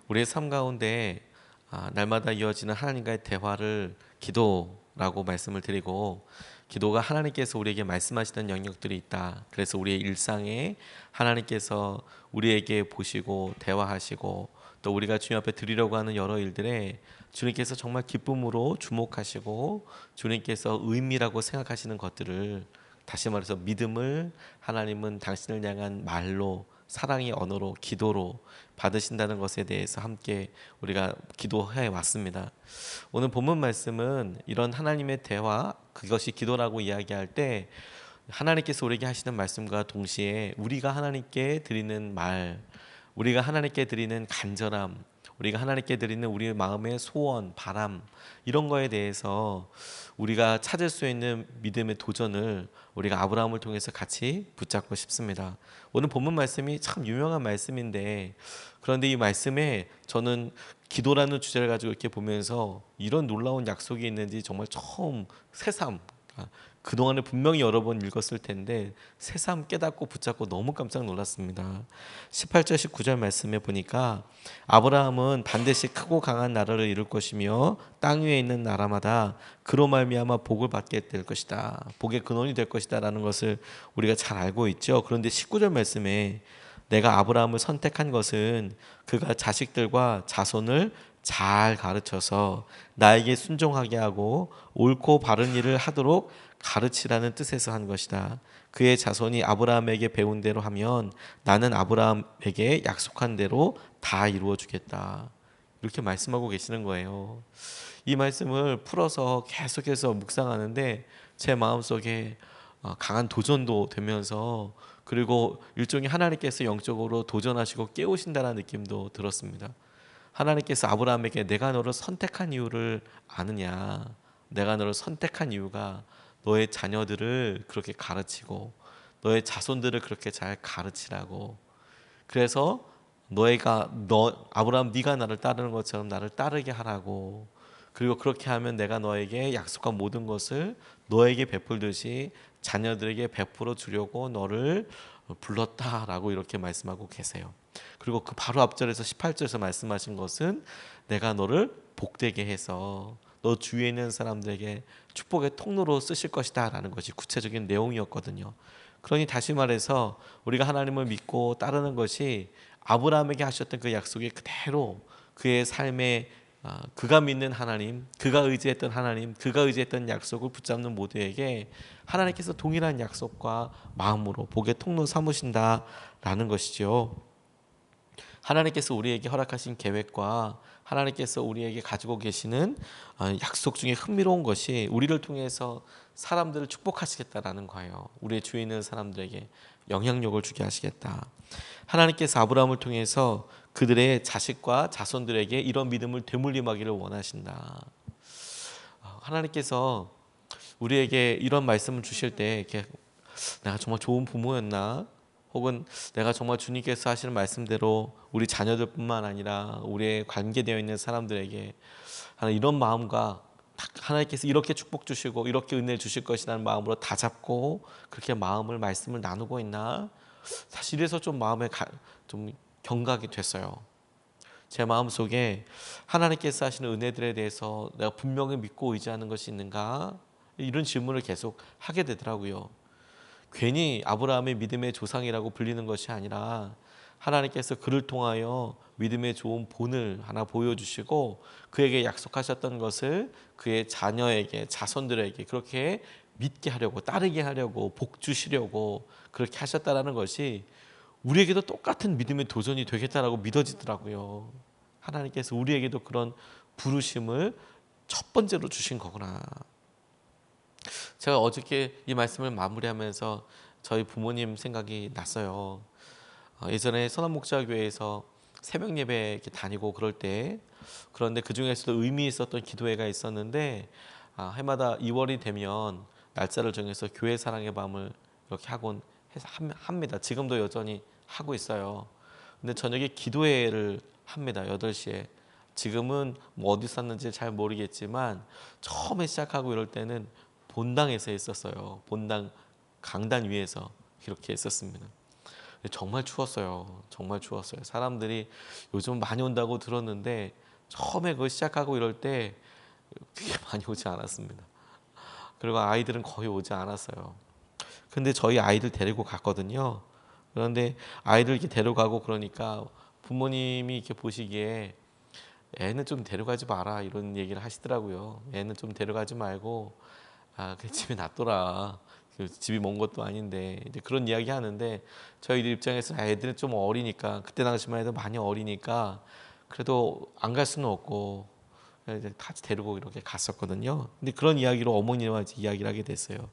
우리의 삶 가운데 날마다 이어지는 하나님과의 대화를 기도라고 말씀을 드리고, 기도가 하나님께서 우리에게 말씀하시는 영역들이 있다. 그래서 우리의 일상에 하나님께서 우리에게 보시고 대화하시고, 또 우리가 주님 앞에 드리려고 하는 여러 일들에 주님께서 정말 기쁨으로 주목하시고 주님께서 의미라고 생각하시는 것들을, 다시 말해서 믿음을 하나님은 당신을 향한 말로, 사랑의 언어로, 기도로 받으신다는 것에 대해서 함께 우리가 기도해 왔습니다. 오늘 본문 말씀은 이런 하나님의 대화, 그것이 기도라고 이야기할 때 하나님께서 우리에게 하시는 말씀과 동시에 우리가 하나님께 드리는 말, 우리가 하나님께 드리는 간절함, 우리가 하나님께 드리는 우리 마음의 소원, 바람, 이런 거에 대해서 우리가 찾을 수 있는 믿음의 도전을 우리가 아브라함을 통해서 같이 붙잡고 싶습니다. 오늘 본문 말씀이 참 유명한 말씀인데, 그런데 이 말씀에 저는 기도라는 주제를 가지고 이렇게 보면서 이런 놀라운 약속이 있는지 정말 처음 새삼, 그동안에 분명히 여러 번 읽었을 텐데 새삼 깨닫고 붙잡고 너무 깜짝 놀랐습니다. 18절 19절 말씀에 보니까 아브라함은 반드시 크고 강한 나라를 이룰 것이며 땅 위에 있는 나라마다 그로 말미암아 복을 받게 될 것이다. 복의 근원이 될 것이다 라는 것을 우리가 잘 알고 있죠. 그런데 19절 말씀에 내가 아브라함을 선택한 것은 그가 자식들과 자손을 잘 가르쳐서 나에게 순종하게 하고 옳고 바른 일을 하도록 가르치라는 뜻에서 한 것이다. 그의 자손이 아브라함에게 배운 대로 하면 나는 아브라함에게 약속한 대로 다 이루어 주겠다. 이렇게 말씀하고 계시는 거예요. 이 말씀을 풀어서 계속해서 묵상하는데 제 마음속에 강한 도전도 되면서, 그리고 일종의 하나님께서 영적으로 도전하시고 깨우신다는 느낌도 들었습니다. 하나님께서 아브라함에게 내가 너를 선택한 이유를 아느냐, 내가 너를 선택한 이유가 너의 자녀들을 그렇게 가르치고 너의 자손들을 그렇게 잘 가르치라고, 그래서 너 아브라함, 네가 나를 따르는 것처럼 나를 따르게 하라고, 그리고 그렇게 하면 내가 너에게 약속한 모든 것을 너에게 베풀듯이 자녀들에게 베풀어 주려고 너를 불렀다라고 이렇게 말씀하고 계세요. 그리고 그 바로 앞절에서 18절에서 말씀하신 것은 내가 너를 복되게 해서 너 주위에 있는 사람들에게 축복의 통로로 쓰실 것이다 라는 것이 구체적인 내용이었거든요. 그러니 다시 말해서 우리가 하나님을 믿고 따르는 것이 아브라함에게 하셨던 그 약속이 그대로 그의 삶에, 그가 믿는 하나님, 그가 의지했던 하나님, 그가 의지했던 약속을 붙잡는 모두에게 하나님께서 동일한 약속과 마음으로 복의 통로 삼으신다라는 것이죠. 하나님께서 우리에게 허락하신 계획과 하나님께서 우리에게 가지고 계시는 약속 중에 흥미로운 것이 우리를 통해서 사람들을 축복하시겠다라는 거예요. 우리의 주위에 있는 사람들에게 영향력을 주게 하시겠다. 하나님께서 아브라함을 통해서 그들의 자식과 자손들에게 이런 믿음을 되물림하기를 원하신다. 하나님께서 우리에게 이런 말씀을 주실 때 이렇게 내가 정말 좋은 부모였나? 혹은 내가 정말 주님께서 하시는 말씀대로 우리 자녀들뿐만 아니라 우리의 관계되어 있는 사람들에게 이런 마음과 하나님께서 이렇게 축복 주시고 이렇게 은혜 주실 것이라는 마음으로 다 잡고 그렇게 말씀을 나누고 있나? 사실 이래서 좀 마음에 좀 경각이 됐어요. 제 마음속에 하나님께서 하시는 은혜들에 대해서 내가 분명히 믿고 의지하는 것이 있는가? 이런 질문을 계속 하게 되더라고요. 괜히 아브라함의 믿음의 조상이라고 불리는 것이 아니라 하나님께서 그를 통하여 믿음의 좋은 본을 하나 보여주시고 그에게 약속하셨던 것을 그의 자녀에게, 자손들에게 그렇게 믿게 하려고, 따르게 하려고, 복 주시려고 그렇게 하셨다라는 것이 우리에게도 똑같은 믿음의 도전이 되겠다라고 믿어지더라고요. 하나님께서 우리에게도 그런 부르심을 첫 번째로 주신 거구나. 제가 어저께 이 말씀을 마무리하면서 저희 부모님 생각이 났어요. 예전에 선한목자교회에서 새벽 예배 이렇게 다니고 그럴 때, 그런데 그 중에서도 의미 있었던 기도회가 있었는데, 해마다 2월이 되면 날짜를 정해서 교회 사랑의 밤을 이렇게 하곤 해서 합니다. 지금도 여전히 하고 있어요. 근데 저녁에 기도회를 합니다. 8시에. 지금은 뭐 어디서 샀는지 잘 모르겠지만 처음에 시작하고 이럴 때는 본당에서 했었어요. 본당 강단 위에서 이렇게 했었습니다. 정말 추웠어요. 정말 추웠어요. 사람들이 요즘 많이 온다고 들었는데 처음에 그거 시작하고 이럴 때 되게 많이 오지 않았습니다. 그리고 아이들은 거의 오지 않았어요. 근데 저희 아이들 데리고 갔거든요. 그런데 아이들 이렇게 데려가고 그러니까 부모님이 이렇게 보시기에 애는 좀 데려가지 마라 이런 얘기를 하시더라고요. 애는 좀 데려가지 말고 그 집에 놔둬라. 그 집이 먼 것도 아닌데 이제 그런 이야기 하는데 저희들 입장에서 애들은 좀 어리니까 그때 당시만 해도 많이 어리니까 그래도 안 갈 수는 없고 이제 같이 데리고 이렇게 갔었거든요. 근데 그런 이야기로 어머니와 이제 이야기를 하게 됐어요.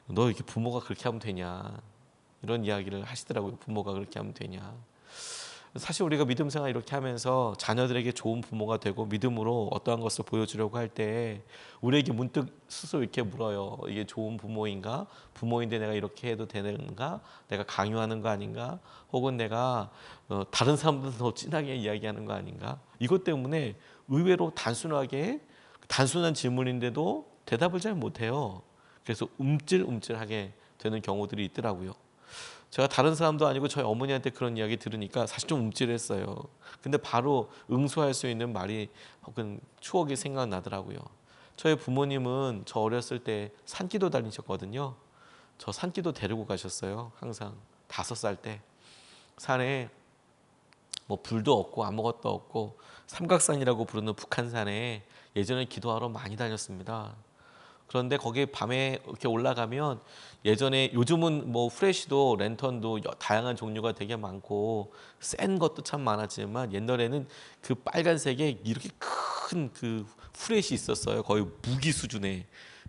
너 이렇게 부모가 그렇게 하면 되냐? 이런 이야기를 하시더라고요. 부모가 그렇게 하면 되냐? 사실 우리가 믿음 생활 이렇게 하면서 자녀들에게 좋은 부모가 되고 믿음으로 어떠한 것을 보여주려고 할 때 우리에게 문득 스스로 이렇게 물어요. 이게 좋은 부모인가? 부모인데 내가 이렇게 해도 되는가? 내가 강요하는 거 아닌가? 혹은 내가 다른 사람들은 더 진하게 이야기하는 거 아닌가? 이것 때문에 의외로 단순한 질문인데도 대답을 잘 못해요. 그래서 움찔움찔하게 되는 경우들이 있더라고요. 제가 다른 사람도 아니고 저희 어머니한테 그런 이야기 들으니까 사실 좀 움찔했어요. 근데 바로 응수할 수 있는 말이 혹은 추억이 생각나더라고요. 저희 부모님은 저 어렸을 때 산기도 다니셨거든요. 저 산기도 데리고 가셨어요. 항상 5살 때 산에 뭐 불도 없고 아무것도 없고 삼각산이라고 부르는 북한산에 예전에 기도하러 많이 다녔습니다. 그런데 거기 밤에 이렇게 올라가면 예전에 요즘은 뭐 프레시도 랜턴도 다양한 종류가 되게 많고 센 것도 참 많았지만 옛날에는 그 빨간색에 이렇게 큰 그 프레시 있었어요. 거의 무기 수준의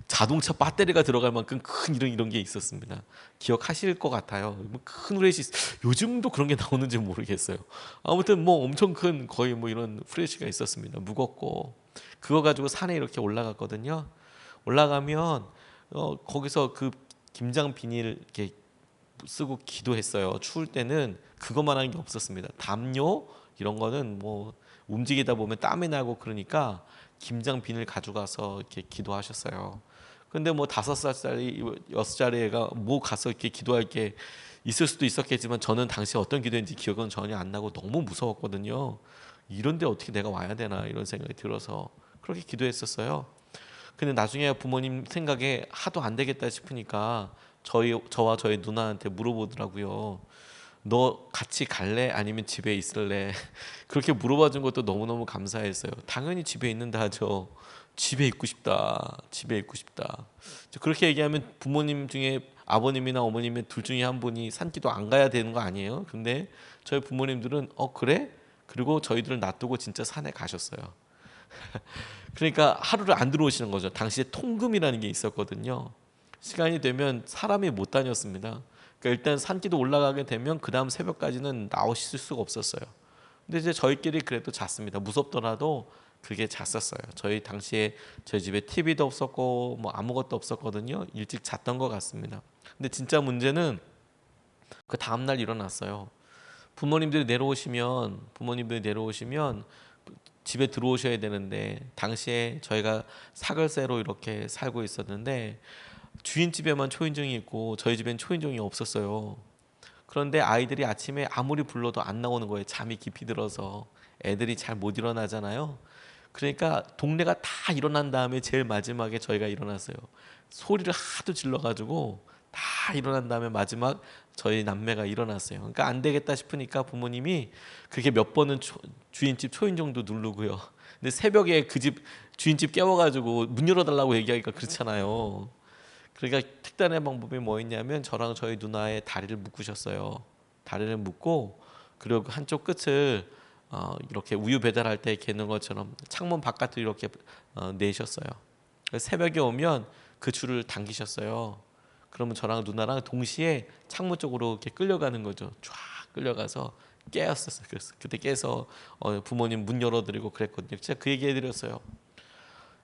자동차 배터리가 들어갈 만큼 큰 이런 게 있었습니다. 기억하실 것 같아요. 뭐 큰 프레시 요즘도 그런 게 나오는지 모르겠어요. 아무튼 뭐 엄청 큰 거의 뭐 이런 프레시가 있었습니다. 무겁고 그거 가지고 산에 이렇게 올라갔거든요. 올라가면 거기서 그 김장 비닐 이렇게 쓰고 기도했어요. 추울 때는 그것만 한 게 없었습니다. 담요 이런 거는 뭐 움직이다 보면 땀이 나고 그러니까 김장 비닐 가져가서 이렇게 기도하셨어요. 근데 뭐 5살짜리 6살짜리 애가 뭐 가서 이렇게 기도할 게 있을 수도 있었겠지만 저는 당시 어떤 기도인지 기억은 전혀 안 나고 너무 무서웠거든요. 이런데 어떻게 내가 와야 되나 이런 생각이 들어서 그렇게 기도했었어요. 근데 나중에 부모님 생각에 하도 안 되겠다 싶으니까 저와 저희 누나한테 물어보더라고요. 너 같이 갈래? 아니면 집에 있을래? 그렇게 물어봐 준 것도 너무너무 감사했어요. 당연히 집에 있는다 하죠. 집에 있고 싶다. 집에 있고 싶다. 그렇게 얘기하면 부모님 중에 아버님이나 어머님의 둘 중에 한 분이 산기도 안 가야 되는 거 아니에요? 근데 저희 부모님들은 그래? 그리고 저희들을 놔두고 진짜 산에 가셨어요. 그러니까 하루를 안 들어오시는 거죠. 당시에 통금이라는 게 있었거든요. 시간이 되면 사람이 못 다녔습니다. 그러니까 일단 산기도 올라가게 되면 그 다음 새벽까지는 나오실 수가 없었어요. 근데 이제 저희끼리 그래도 잤습니다. 무섭더라도 그게 잤었어요. 저희 집에 TV도 없었고 뭐 아무것도 없었거든요. 일찍 잤던 것 같습니다. 근데 진짜 문제는 그 다음 날 일어났어요. 부모님들이 내려오시면 집에 들어오셔야 되는데 당시에 저희가 사글세로 이렇게 살고 있었는데 주인 집에만 초인종이 있고 저희 집엔 초인종이 없었어요. 그런데 아이들이 아침에 아무리 불러도 안 나오는 거예요. 잠이 깊이 들어서 애들이 잘 못 일어나잖아요. 그러니까 동네가 다 일어난 다음에 제일 마지막에 저희가 일어났어요. 소리를 하도 질러가지고 다 일어난 다음에 마지막 저희 남매가 일어났어요. 그러니까 안 되겠다 싶으니까 부모님이 그게 몇 번은 주인집 초인종도 누르고요. 근데 새벽에 그 집 주인집 깨워가지고 문 열어달라고 얘기하기가 그렇잖아요. 그러니까 특단의 방법이 뭐였냐면 저랑 저희 누나의 다리를 묶으셨어요. 다리를 묶고 그리고 그 한쪽 끝을 이렇게 우유 배달할 때 개는 것처럼 창문 바깥으로 이렇게 내셨어요. 새벽에 오면 그 줄을 당기셨어요. 그러면 저랑 누나랑 동시에 창문 쪽으로 이렇게 끌려가는 거죠. 쫙 끌려가서 깨었었어요. 그래서 그때 깨서 부모님 문 열어드리고 그랬거든요. 제가 그 얘기 해드렸어요.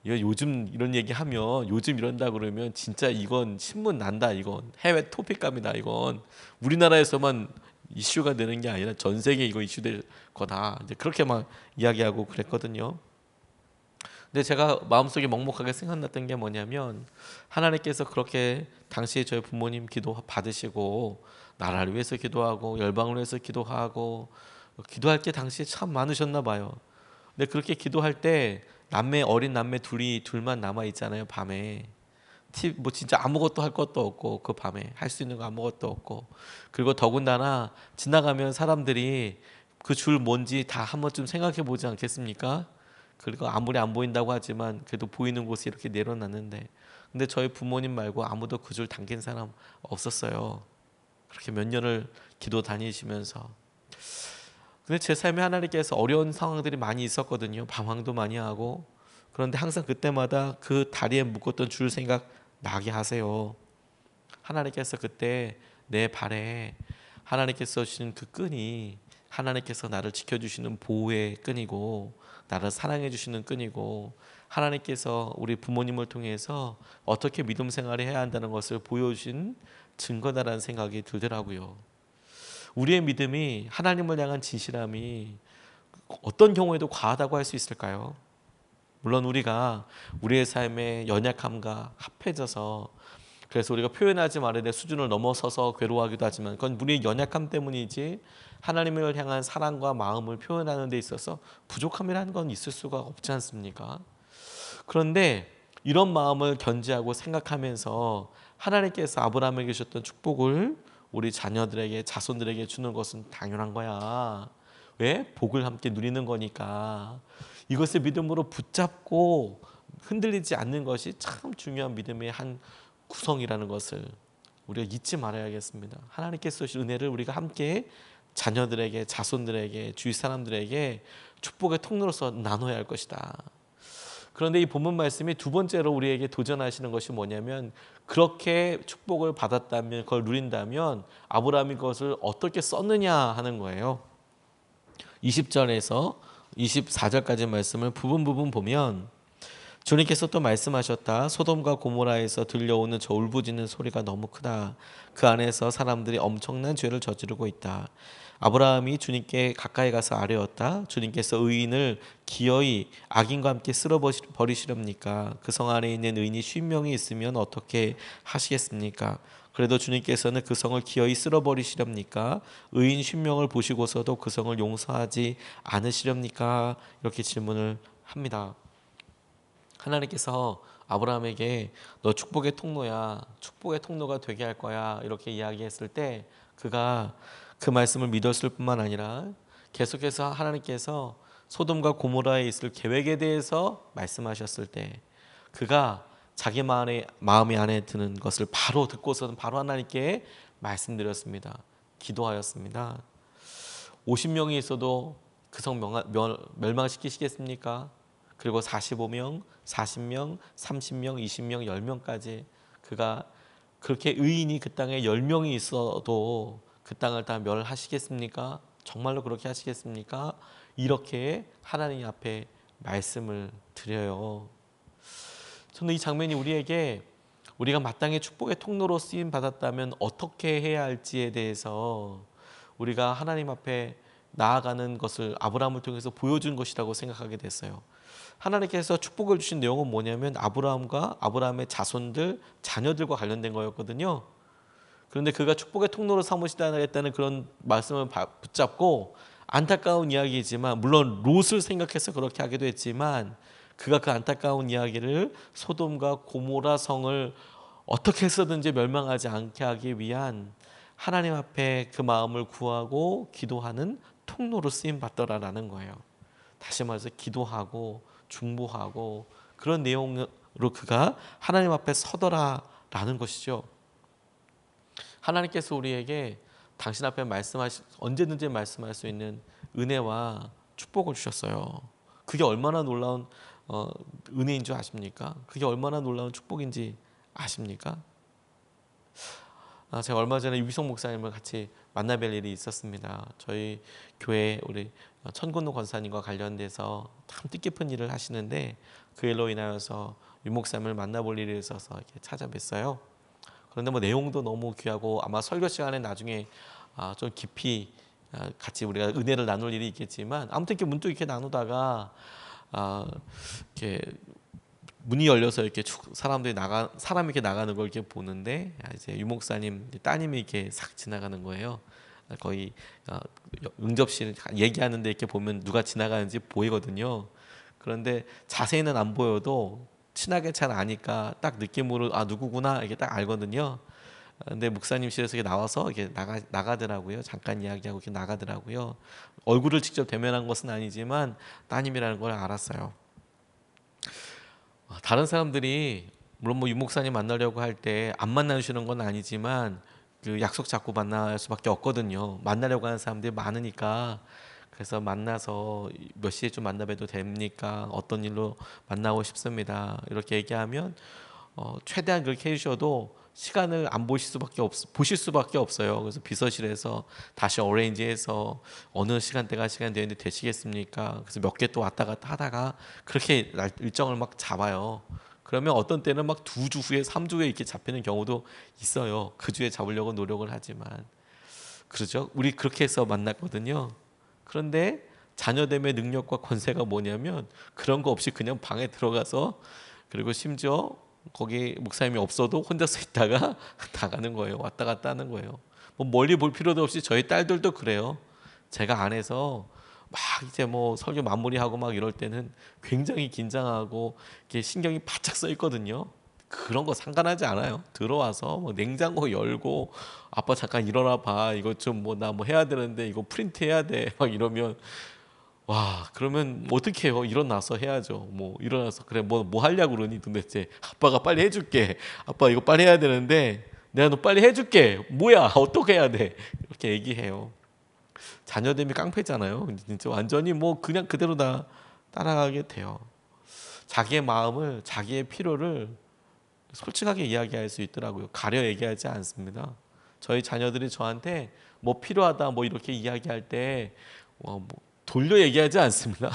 이거 요즘 이런 얘기 하면 요즘 이런다 그러면 진짜 이건 신문 난다. 이건 해외 토픽감이다. 이건 우리나라에서만 이슈가 되는 게 아니라 전 세계 이거 이슈될 거다. 이제 그렇게 막 이야기하고 그랬거든요. 근데 제가 마음속에 먹먹하게 생각났던 게 뭐냐면 하나님께서 그렇게 당시에 저희 부모님 기도 받으시고 나라를 위해서 기도하고 열방을 위해서 기도하고 기도할 게 당시에 참 많으셨나 봐요. 근데 그렇게 기도할 때 어린 남매 둘만 남아 있잖아요, 밤에. 뭐 진짜 아무것도 할 것도 없고 그 밤에 할 수 있는 거 아무것도 없고, 그리고 더군다나 지나가면 사람들이 그 줄 뭔지 다 한 번쯤 생각해 보지 않겠습니까? 그리고 아무리 안 보인다고 하지만 그래도 보이는 곳에 이렇게 내려놨는데, 근데 저희 부모님 말고 아무도 그 줄 당긴 사람 없었어요. 그렇게 몇 년을 기도 다니시면서. 근데 제 삶에 하나님께서 어려운 상황들이 많이 있었거든요. 방황도 많이 하고. 그런데 항상 그때마다 그 다리에 묶었던 줄 생각 나게 하세요. 하나님께서 그때 내 발에 하나님께서 주신 그 끈이 하나님께서 나를 지켜주시는 보호의 끈이고 나를 사랑해 주시는 끈이고, 하나님께서 우리 부모님을 통해서 어떻게 믿음 생활을 해야 한다는 것을 보여주신 증거다라는 생각이 들더라고요. 우리의 믿음이, 하나님을 향한 진실함이 어떤 경우에도 과하다고 할 수 있을까요? 물론 우리가 우리의 삶의 연약함과 합해져서, 그래서 우리가 표현하지 말아야 수준을 넘어서서 괴로워하기도 하지만 그건 우리의 연약함 때문이지 하나님을 향한 사랑과 마음을 표현하는 데 있어서 부족함이라는 건 있을 수가 없지 않습니까? 그런데 이런 마음을 견지하고 생각하면서 하나님께서 아브라함에게 주셨던 축복을 우리 자녀들에게, 자손들에게 주는 것은 당연한 거야. 왜? 복을 함께 누리는 거니까. 이것을 믿음으로 붙잡고 흔들리지 않는 것이 참 중요한 믿음의 한 구성이라는 것을 우리가 잊지 말아야겠습니다. 하나님께서 주신 은혜를 우리가 함께 자녀들에게, 자손들에게, 주위 사람들에게 축복의 통로로서 나눠야 할 것이다. 그런데 이 본문 말씀이 두 번째로 우리에게 도전하시는 것이 뭐냐면, 그렇게 축복을 받았다면, 그걸 누린다면 아브라함이 그것을 어떻게 썼느냐 하는 거예요. 20절에서 24절까지 말씀을 부분 보면 주님께서 또 말씀하셨다. 소돔과 고모라에서 들려오는 저 울부짖는 소리가 너무 크다. 그 안에서 사람들이 엄청난 죄를 저지르고 있다. 아브라함이 주님께 가까이 가서 아뢰었다. 주님께서 의인을 기어이 악인과 함께 쓸어버리시렵니까? 그 성 안에 있는 의인이 50명이 있으면 어떻게 하시겠습니까? 그래도 주님께서는 그 성을 기어이 쓸어버리시렵니까? 의인 10명을 보시고서도 그 성을 용서하지 않으시렵니까? 이렇게 질문을 합니다. 하나님께서 아브라함에게 너 축복의 통로야, 축복의 통로가 되게 할 거야, 이렇게 이야기했을 때 그가 그 말씀을 믿었을 뿐만 아니라 계속해서 하나님께서 소돔과 고모라에 있을 계획에 대해서 말씀하셨을 때 그가 자기 마음의 안에 드는 것을 바로 듣고서는 바로 하나님께 말씀드렸습니다. 기도하였습니다. 50명이 있어도 그 성 멸망시키시겠습니까? 그리고 45명, 40명, 30명, 20명, 10명까지 그가 그렇게 의인이 그 땅에 10명이 있어도 그 땅을 다 멸하시겠습니까? 정말로 그렇게 하시겠습니까? 이렇게 하나님 앞에 말씀을 드려요. 저는 이 장면이 우리에게 우리가 마땅히 축복의 통로로 쓰임 받았다면 어떻게 해야 할지에 대해서 우리가 하나님 앞에 나아가는 것을 아브라함을 통해서 보여준 것이라고 생각하게 됐어요. 하나님께서 축복을 주신 내용은 뭐냐면 아브라함과 아브라함의 자손들, 자녀들과 관련된 거였거든요. 그런데 그가 축복의 통로로 삼으시다 했다는 그런 말씀을 붙잡고, 안타까운 이야기이지만 물론 롯을 생각해서 그렇게 하기도 했지만 그가 그 안타까운 이야기를 소돔과 고모라 성을 어떻게 해서든지 멸망하지 않게 하기 위한 하나님 앞에 그 마음을 구하고 기도하는 통로로 쓰임 받더라라는 거예요. 다시 말해서 기도하고 중보하고 그런 내용으로 그가 하나님 앞에 서더라라는 것이죠. 하나님께서 우리에게 당신 앞에 언제든지 말씀할 수 있는 은혜와 축복을 주셨어요. 그게 얼마나 놀라운 은혜인 줄 아십니까? 그게 얼마나 놀라운 축복인지 아십니까? 제가 얼마 전에 유기성 목사님을 같이 만나뵐 일이 있었습니다. 저희 교회 우리 천군노 권사님과 관련돼서 참 뜻깊은 일을 하시는데 그 일로 인하여서 유 목사님을 만나볼 일이 있어서 이렇게 찾아뵀어요. 그런데 뭐 내용도 너무 귀하고 아마 설교 시간에 나중에 좀 깊이 같이 우리가 은혜를 나눌 일이 있겠지만 아무튼 이렇게 문득 이렇게 나누다가 아, 이렇게 문이 열려서 이렇게 사람이 이렇게 나가는 걸 이렇게 보는데, 이제 유 목사님 따님이 이렇게 싹 지나가는 거예요. 거의 응접실 얘기하는데 이렇게 보면 누가 지나가는지 보이거든요. 그런데 자세히는 안 보여도 친하게 잘 아니까 딱 느낌으로 누구구나 이게 딱 알거든요. 근데 목사님실에서 이렇게 나와서 이렇게 나가더라고요. 잠깐 이야기하고 이렇게 나가더라고요. 얼굴을 직접 대면한 것은 아니지만 따님이라는 걸 알았어요. 다른 사람들이 물론 뭐 유목사님 만나려고 할 때 안 만나주시는 건 아니지만 그 약속 잡고 만날 수밖에 없거든요. 만나려고 하는 사람들이 많으니까. 그래서 만나서 몇 시에 좀 만나봬도 됩니까? 어떤 일로 만나고 싶습니다. 이렇게 얘기하면 최대한 그렇게 해주셔도 시간을 안 보실 수밖에 없어요. 그래서 비서실에서 다시 어레인지해서 어느 시간대가 시간 되는데 되시겠습니까? 그래서 몇 개 또 왔다 갔다 하다가 그렇게 일정을 막 잡아요. 그러면 어떤 때는 막 2주 후에 3주 후에 이렇게 잡히는 경우도 있어요. 그 주에 잡으려고 노력을 하지만 그러죠. 우리 그렇게 해서 만났거든요. 그런데 자녀됨의 능력과 권세가 뭐냐면 그런 거 없이 그냥 방에 들어가서 그리고 심지어 거기 목사님이 없어도 혼자서 있다가 나가는 거예요. 왔다 갔다 하는 거예요. 뭐 멀리 볼 필요도 없이 저희 딸들도 그래요. 제가 안에서 막 이제 뭐 설교 마무리하고 막 이럴 때는 굉장히 긴장하고 이렇게 신경이 바짝 써 있거든요. 그런 거 상관하지 않아요. 들어와서 뭐 냉장고 열고 아빠 잠깐 일어나 봐. 이거 좀 뭐 나 뭐 해야 되는데 이거 프린트 해야 돼. 막 이러면 와, 그러면 어떻게 해요? 일어나서 해야죠. 뭐 일어나서 그래 뭐 하려고 그러니 도대체 아빠가 빨리 해줄게. 아빠 이거 빨리 해야 되는데 내가 너 빨리 해줄게. 뭐야? 어떻게 해야 돼? 이렇게 얘기해요. 자녀됨이 깡패잖아요. 진짜 완전히 뭐 그냥 그대로 다 따라가게 돼요. 자기의 마음을 자기의 필요를 솔직하게 이야기할 수 있더라고요. 가려 얘기하지 않습니다. 저희 자녀들이 저한테 뭐 필요하다 뭐 이렇게 이야기할 때 뭐 돌려 얘기하지 않습니다.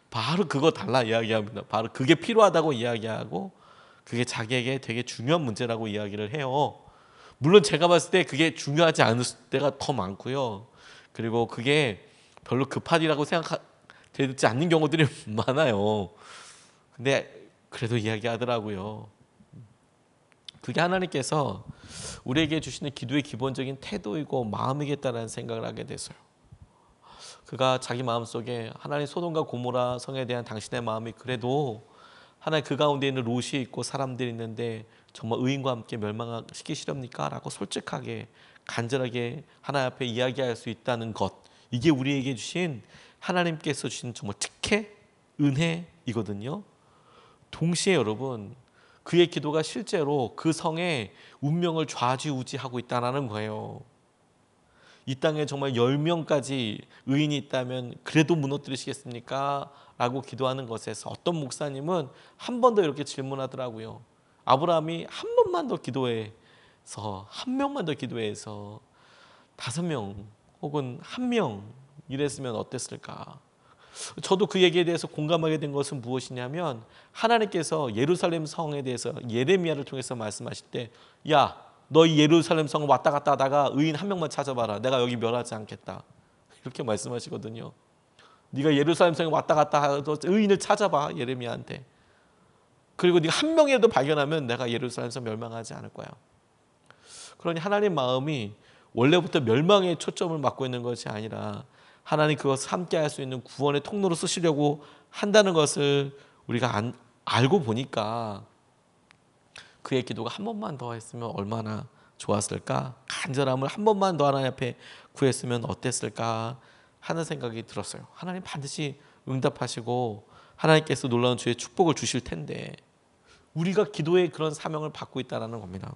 바로 그거 달라 이야기합니다. 바로 그게 필요하다고 이야기하고 그게 자기에게 되게 중요한 문제라고 이야기를 해요. 물론 제가 봤을 때 그게 중요하지 않을 때가 더 많고요. 그리고 그게 별로 급한 일이라고 생각되지 않는 경우들이 많아요. 근데 그래도 이야기하더라고요. 그게 하나님께서 우리에게 주시는 기도의 기본적인 태도이고 마음이겠다라는 생각을 하게 됐어요. 그가 자기 마음속에 하나님 소돔과 고모라 성에 대한 당신의 마음이 그래도 하나님 그 가운데 있는 롯이 있고 사람들이 있는데 정말 의인과 함께 멸망시키시렵니까? 라고 솔직하게 간절하게 하나님 앞에 이야기할 수 있다는 것, 이게 우리에게 주신 하나님께서 주신 정말 특혜, 은혜이거든요. 동시에 여러분 그의 기도가 실제로 그 성의 운명을 좌지우지하고 있다는 거예요. 이 땅에 정말 10명까지 의인이 있다면 그래도 무너뜨리시겠습니까? 라고 기도하는 것에서 어떤 목사님은 한 번 더 이렇게 질문하더라고요. 아브라함이 한 번만 더 기도해서 한 명만 더 기도해서 5명 혹은 1명 이랬으면 어땠을까? 저도 그 얘기에 대해서 공감하게 된 것은 무엇이냐면 하나님께서 예루살렘 성에 대해서 예레미야를 통해서 말씀하실 때 야, 너 이 예루살렘 성 왔다 갔다 하다가 의인 1명만 찾아봐라. 내가 여기 멸하지 않겠다. 이렇게 말씀하시거든요. 네가 예루살렘 성에 왔다 갔다 하도 의인을 찾아봐 예레미야한테. 그리고 네가 1명이라도 발견하면 내가 예루살렘 성 멸망하지 않을 거야. 그러니 하나님 마음이 원래부터 멸망에 초점을 맞고 있는 것이 아니라 하나님 그것을 함께 할 수 있는 구원의 통로로 쓰시려고 한다는 것을 우리가 알고 보니까 그의 기도가 한 번만 더 했으면 얼마나 좋았을까? 간절함을 한 번만 더 하나님 앞에 구했으면 어땠을까? 하는 생각이 들었어요. 하나님 반드시 응답하시고 하나님께서 놀라운 주의 축복을 주실 텐데 우리가 기도의 그런 사명을 받고 있다는 겁니다.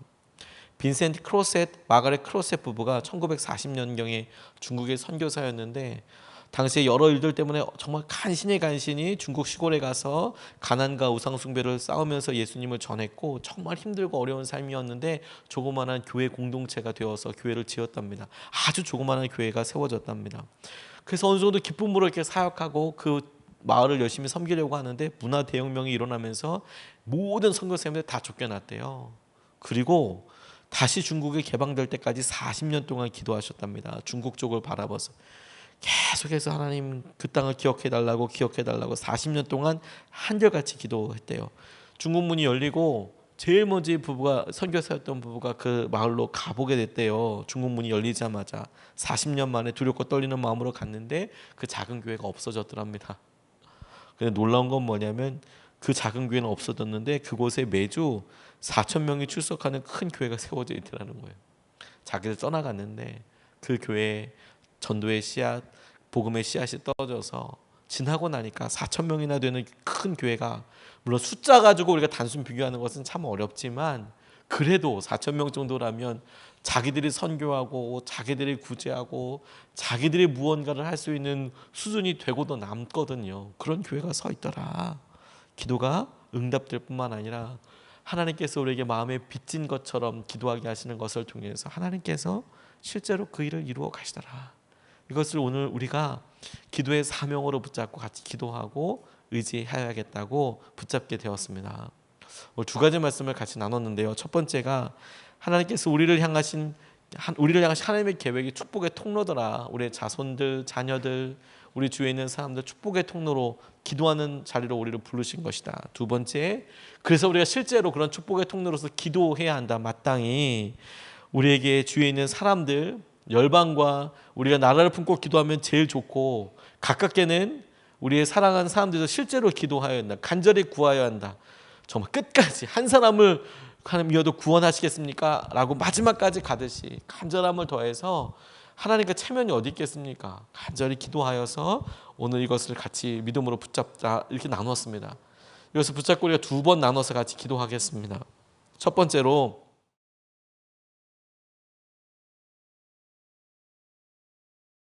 빈센트 크로셋, 마가렛 크로셋 부부가 1940년경에 중국의 선교사였는데 당시에 여러 일들 때문에 정말 간신히 중국 시골에 가서 가난과 우상 숭배를 싸우면서 예수님을 전했고 정말 힘들고 어려운 삶이었는데 조그마한 교회 공동체가 되어서 교회를 지었답니다. 아주 조그마한 교회가 세워졌답니다. 그래서 어느 정도 기쁨으로 이렇게 사역하고 그 마을을 열심히 섬기려고 하는데 문화 대혁명이 일어나면서 모든 선교사님들 다 쫓겨났대요. 그리고 다시 중국이 개방될 때까지 40년 동안 기도하셨답니다. 중국 쪽을 바라봐서. 계속해서 하나님 그 땅을 기억해 달라고 40년 동안 한결같이 기도했대요. 중국문이 열리고 제일 먼저 이 부부가 선교사였던 부부가 그 마을로 가보게 됐대요. 중국문이 열리자마자 40년 만에 두렵고 떨리는 마음으로 갔는데 그 작은 교회가 없어졌더랍니다. 근데 놀라운 건 뭐냐면 그 작은 교회는 없어졌는데 그곳에 매주 4천 명이 출석하는 큰 교회가 세워져 있더라는 거예요. 자기들 떠나갔는데 그 교회에 전도의 씨앗, 복음의 씨앗이 떨어져서 지나고 나니까 4천 명이나 되는 큰 교회가, 물론 숫자 가지고 우리가 단순 비교하는 것은 참 어렵지만 그래도 4천 명 정도라면 자기들이 선교하고 자기들이 구제하고 자기들이 무언가를 할 수 있는 수준이 되고도 남거든요. 그런 교회가 서 있더라. 기도가 응답될 뿐만 아니라 하나님께서 우리에게 마음에 빚진 것처럼 기도하게 하시는 것을 통해서 하나님께서 실제로 그 일을 이루어 가시더라. 이것을 오늘 우리가 기도의 사명으로 붙잡고 같이 기도하고 의지해야겠다고 붙잡게 되었습니다. 오늘 두 가지 말씀을 같이 나눴는데요. 첫 번째가 하나님께서 우리를 향하신 하나님의 계획이 축복의 통로더라. 우리의 자손들, 자녀들, 우리 주위에 있는 사람들 축복의 통로로 기도하는 자리로 우리를 부르신 것이다. 두 번째, 그래서 우리가 실제로 그런 축복의 통로로서 기도해야 한다. 마땅히 우리에게 주위에 있는 사람들, 열방과 우리가 나라를 품고 기도하면 제일 좋고, 가깝게는 우리의 사랑하는 사람들도 실제로 기도하여야 한다. 간절히 구하여야 한다. 정말 끝까지 한 사람을 하나님이어도 구원하시겠습니까? 라고 마지막까지 가듯이 간절함을 더해서, 하나님과 체면이 어디 있겠습니까? 간절히 기도하여서 오늘 이것을 같이 믿음으로 붙잡자, 이렇게 나누었습니다. 이것을 붙잡고 우리가 두 번 나눠서 같이 기도하겠습니다. 첫 번째로